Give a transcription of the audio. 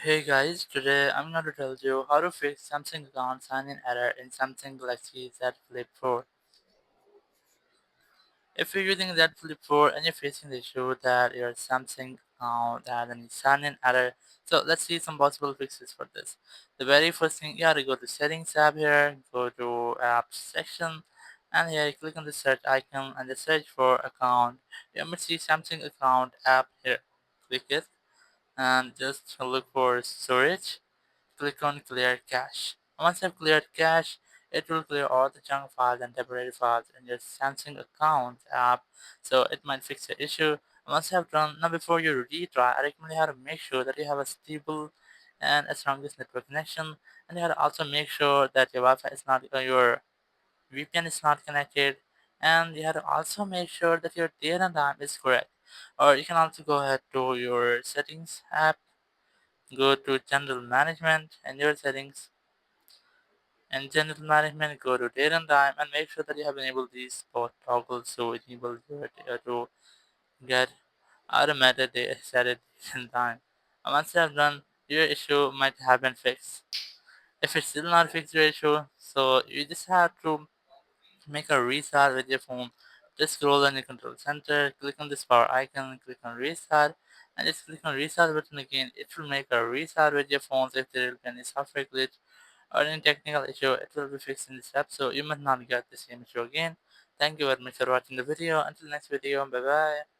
Hey guys, today I'm going to tell you how to fix Samsung account sign-in error in Samsung Galaxy Z Flip 4. If you're using Z Flip 4 and you're facing the issue that your Samsung account had any sign-in error, so let's see some possible fixes for this. The very first thing, you have to go to Settings tab here, go to Apps section, and here click on the search icon and just search for account. You might see Samsung account app here. Click it and just look for storage. Click on Clear Cache. Once I've cleared cache, it will clear all the junk files and temporary files in your Samsung account app, so it might fix the issue. Once you have done, now before you retry, I recommend you have to make sure that you have a stable and a strongest network connection, and you have to also make sure that your Wi-Fi is not, your VPN is not connected, and you have to also make sure that your date and time is correct. Or you can also go ahead to your settings app, go to general management and your settings, and general management, go to date and time, and make sure that you have enabled these both toggles so enable your data to get automated set it date and time. And once you have done, your issue might have been fixed. If it's still not fixed your issue, so you just have to make a restart with your phone. Just scroll on the control center, click on this power icon, click on restart, and just click on restart button again. It will make a restart with your phones. If there will be any software glitch or any technical issue, it will be fixed in this step, so you must not get the same issue again. Thank you very much for watching the video. Until next video, bye bye.